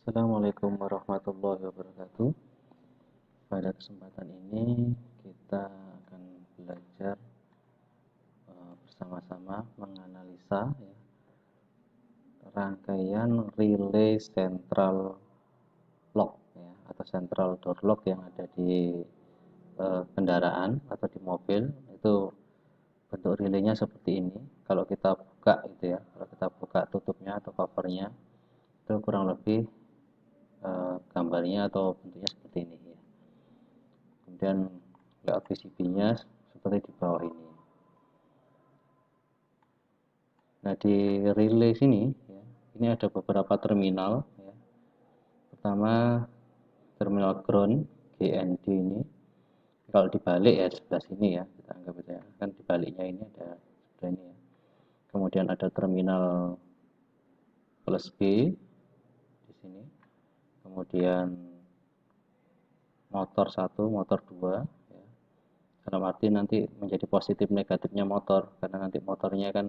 Assalamualaikum warahmatullahi wabarakatuh. Pada kesempatan ini kita akan belajar bersama-sama menganalisa rangkaian relay central lock atau central door lock yang ada di kendaraan atau di mobil. Itu bentuk relaynya seperti ini. Kalau kita buka kalau kita buka tutupnya atau covernya, itu kurang lebih gambarnya atau bentuknya seperti ini ya. Kemudian layout PCB-nya seperti di bawah ini. Nah, di relay sini ini ada beberapa terminal ya. Pertama terminal ground GND ini. Kalau dibalik ya sebelah sini ya, kita anggap aja kan dibaliknya ini ada sebelah ini ya. Kemudian ada terminal plus B di sini. Kemudian motor 1, motor 2 ya. Dalam arti nanti menjadi positif negatifnya motor, karena nanti motornya kan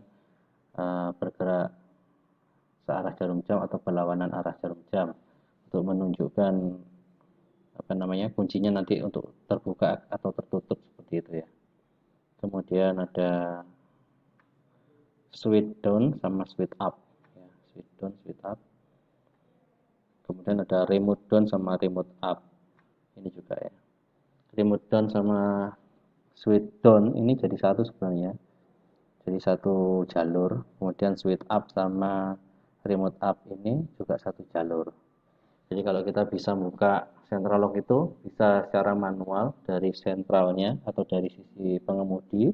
bergerak searah jarum jam atau berlawanan arah jarum jam untuk menunjukkan kuncinya nanti untuk terbuka atau tertutup seperti itu ya. Kemudian ada switch down sama switch up ya, switch down, switch up. Kemudian ada remote down sama remote up. Ini juga ya. Remote down sama switch down ini jadi satu sebenarnya. Jadi satu jalur. Kemudian switch up sama remote up ini juga satu jalur. Jadi kalau kita bisa buka central lock itu bisa secara manual dari sentralnya atau dari sisi pengemudi,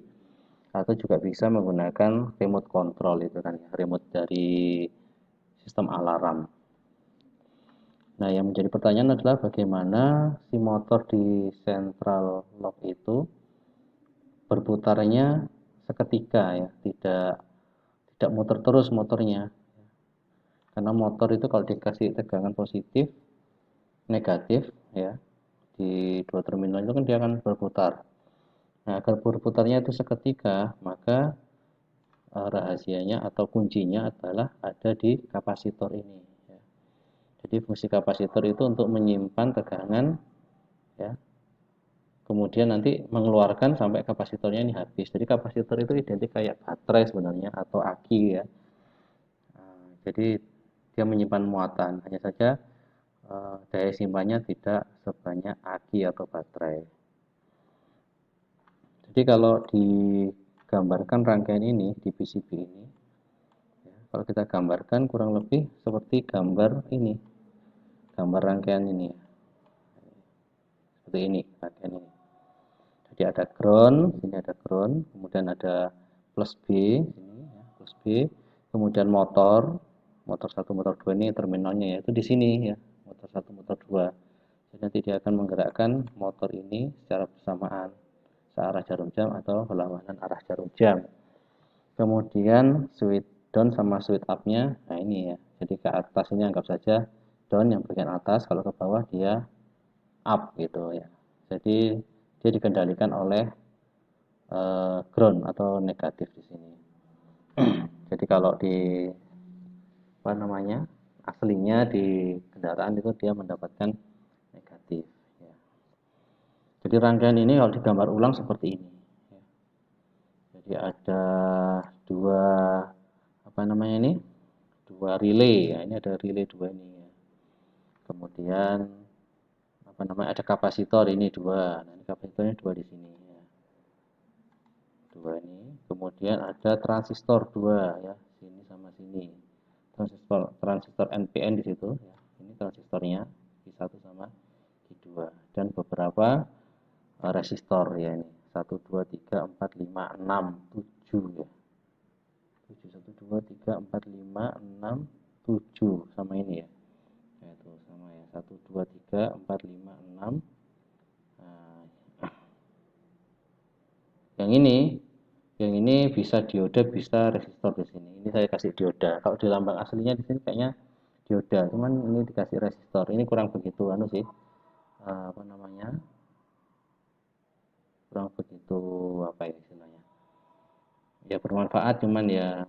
atau juga bisa menggunakan remote control itu kan ya, remote dari sistem alarm. Nah, yang menjadi pertanyaan adalah bagaimana si motor di central lock itu berputarnya seketika ya, tidak muter terus motornya. Karena motor itu kalau dikasih tegangan positif, negatif ya, di dua terminal itu kan dia akan berputar. Nah, agar berputarnya itu seketika, maka rahasianya atau kuncinya adalah ada di kapasitor ini ya. Jadi fungsi kapasitor itu untuk menyimpan tegangan ya, kemudian nanti mengeluarkan sampai kapasitornya ini habis. Jadi kapasitor itu identik kayak baterai sebenarnya atau aki ya. Jadi dia menyimpan muatan, hanya saja daya simpannya tidak sebanyak aki atau baterai. Jadi kalau digambarkan rangkaian ini di PCB ini, ya, kalau kita gambarkan kurang lebih seperti gambar ini, gambar rangkaian ini, seperti ini rangkaian ini. Jadi ada ground, sini ada ground, kemudian ada plus B, ini ya, plus B, kemudian motor 1, motor 2 ini terminalnya yaitu di sini ya, motor 1, motor 2. Jadi nanti dia akan menggerakkan motor ini secara bersamaan searah jarum jam atau berlawanan arah jarum jam. Kemudian switch down sama switch up-nya, nah ini ya. Jadi ke atas ini anggap saja down yang bagian atas, kalau ke bawah dia up gitu ya. Jadi dia dikendalikan oleh ground atau negatif di sini. Jadi kalau di aslinya di kendaraan itu dia mendapatkan negatif ya. Jadi rangkaian ini kalau digambar ulang seperti ini ya. Jadi ada dua dua relay ya, ini ada relay dua ini ya. Kemudian ada kapasitor ini dua, nah ini kapasitornya dua di sini ya. Dua ini, kemudian ada transistor dua ya, sini sama sini, transistor NPN di situ ya. Ini transistornya Q1 sama Q2 dan beberapa resistor ya, ini 1 2 3 4 5 6 7 ya, 7 1 2 3 4 5 6 7 sama ini ya, itu sama ya, 1 2 3 4 5 6. Nah, yang ini bisa dioda, bisa resistor di sini. Ini saya kasih dioda. Kalau di lambang aslinya di sini kayaknya dioda, cuman ini dikasih resistor. Ini kurang begitu sih. Kurang begitu istilahnya. Ya bermanfaat, cuman ya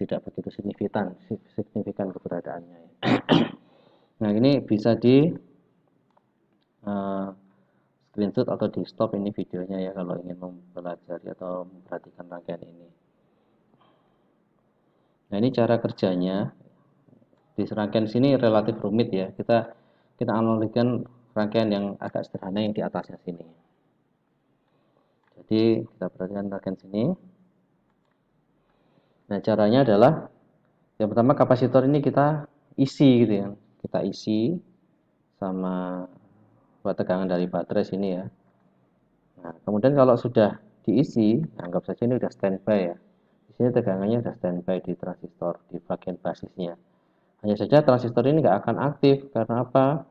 tidak begitu signifikan keberadaannya ya. Nah, ini bisa di screenshot atau di stop ini videonya ya kalau ingin mempelajari atau memperhatikan rangkaian ini. Nah, ini cara kerjanya. Di rangkaian sini relatif rumit ya. Kita analogikan rangkaian yang agak sederhana yang di atasnya sini. Jadi kita perhatikan rangkaian sini. Nah, caranya adalah yang pertama kapasitor ini kita isi gitu ya. Kita isi sama buat tegangan dari baterai sini ya. Nah, kemudian kalau sudah diisi, anggap saja ini sudah standby ya. Di sini tegangannya sudah standby di transistor di bagian basisnya. Hanya saja transistor ini nggak akan aktif karena apa?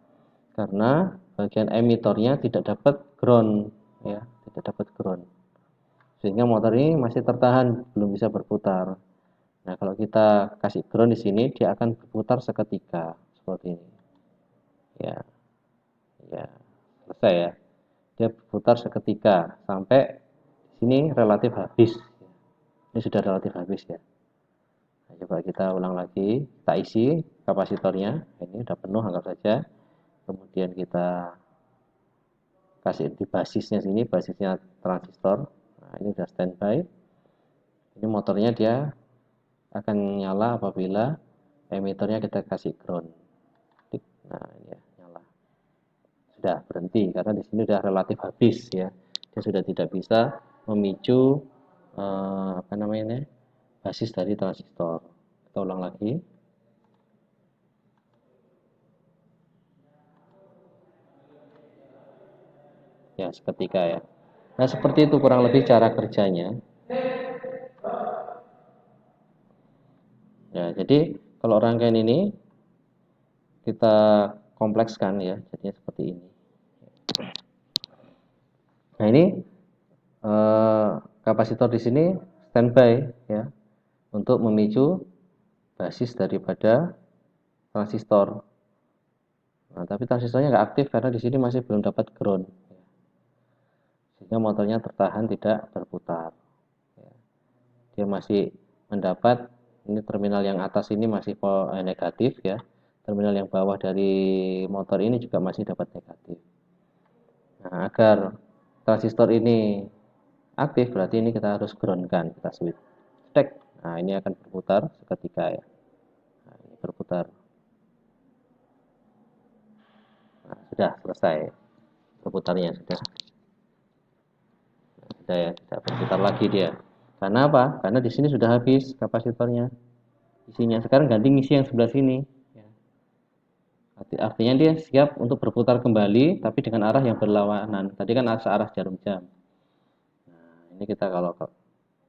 Karena bagian emitornya tidak dapat ground ya, tidak dapat ground. Sehingga motor ini masih tertahan, belum bisa berputar. Nah, kalau kita kasih ground di sini, dia akan berputar seketika seperti ini. Ya, ya, selesai ya. Dia berputar seketika sampai sini relatif habis. Ini sudah relatif habis ya. Nah, coba kita ulang lagi, kita isi kapasitornya. Ini sudah penuh, anggap saja. Kemudian kita kasih di basisnya sini, basisnya transistor. Nah, ini sudah standby. Ini motornya dia akan nyala apabila emitornya kita kasih ground. Nah, ini ya, nyala. Sudah berhenti karena di sini sudah relatif habis ya. Dia sudah tidak bisa memicu apa namanya? Basis dari transistor. Kita ulang lagi. Ya, seketika ya. Nah, seperti itu kurang lebih cara kerjanya. Ya, jadi kalau rangkaian ini kita komplekskan ya, jadinya seperti ini. Nah, ini kapasitor di sini standby ya untuk memicu basis daripada transistor. Nah, tapi transistornya nggak aktif karena di sini masih belum dapat ground, sehingga motornya tertahan tidak berputar. Dia masih mendapat ini terminal yang atas ini masih negatif ya. Terminal yang bawah dari motor ini juga masih dapat negatif. Nah, agar transistor ini aktif berarti ini kita harus groundkan, kita switch. Stek. Nah, ini akan berputar seketika ya. Nah, ini berputar. Nah, sudah selesai berputarnya sudah. Sudah ya, tidak berputar lagi dia. Karena apa? Karena di sini sudah habis kapasitornya. Isinya sekarang ganti ngisi yang sebelah sini. Artinya dia siap untuk berputar kembali tapi dengan arah yang berlawanan. Tadi kan arah jarum jam. Nah, ini kita kalau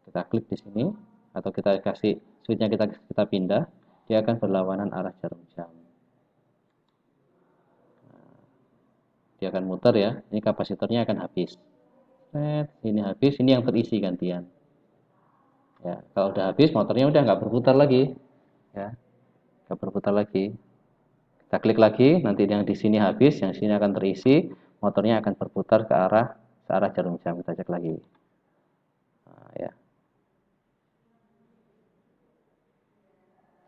kita klik di sini atau kita kasih switchnya kita pindah, dia akan berlawanan arah jarum jam. Dia akan muter ya. Ini kapasitornya akan habis. Ini habis, ini yang terisi gantian. Ya, kalau udah habis motornya udah nggak berputar lagi. Ya, nggak berputar lagi. Kita klik lagi, nanti yang di sini habis, yang sini akan terisi, motornya akan berputar ke arah jarum jam. Kita cek lagi. Nah, ya.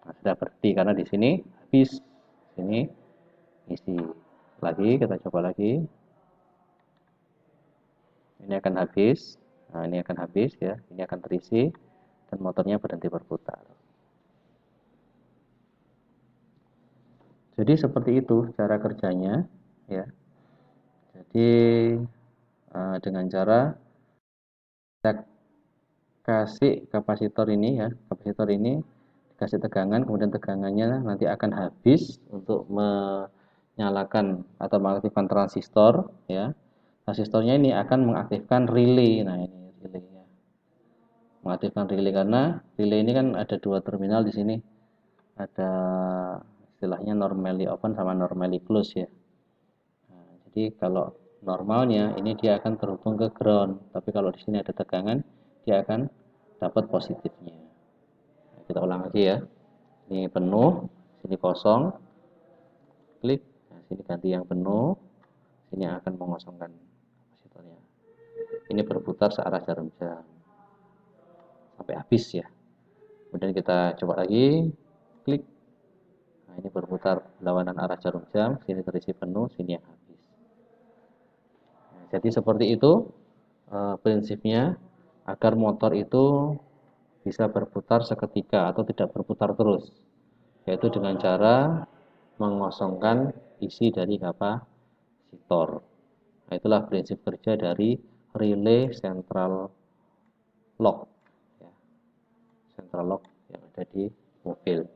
Nah, sudah berhenti karena di sini habis, sini isi lagi, kita coba lagi. Ini akan habis. Nah, ini akan habis ya, ini akan terisi dan motornya berhenti berputar. Jadi seperti itu cara kerjanya ya. Jadi dengan cara kita kasih kapasitor ini ya, kapasitor ini dikasih tegangan, kemudian tegangannya nanti akan habis untuk menyalakan atau mengaktifkan transistor ya. Transistornya ini akan mengaktifkan relay. Nah, ini relay ya. Mengaktifkan relay karena relay ini kan ada dua terminal di sini. Ada istilahnya normally open sama normally close ya. Nah, jadi kalau normalnya ini dia akan terhubung ke ground, tapi kalau di sini ada tegangan, dia akan dapat positifnya. Nah, kita ulang lagi ya. Ini penuh, sini kosong, klik, nah, sini ganti yang penuh, sini akan mengosongkan kapasitornya. Ini berputar searah jarum jam sampai habis ya. Kemudian kita coba lagi, klik, nah ini berputar berlawanan arah jarum jam, sini terisi penuh, sini yang habis. Nah, jadi seperti itu prinsipnya agar motor itu bisa berputar seketika atau tidak berputar terus, yaitu dengan cara mengosongkan isi dari kapasitor. Nah, itulah prinsip kerja dari relay central lock, ya, central lock yang ada di mobil.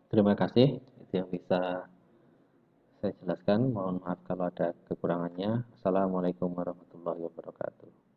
Terima kasih, itu yang bisa saya jelaskan. Mohon maaf kalau ada kekurangannya. Assalamualaikum warahmatullahi wabarakatuh.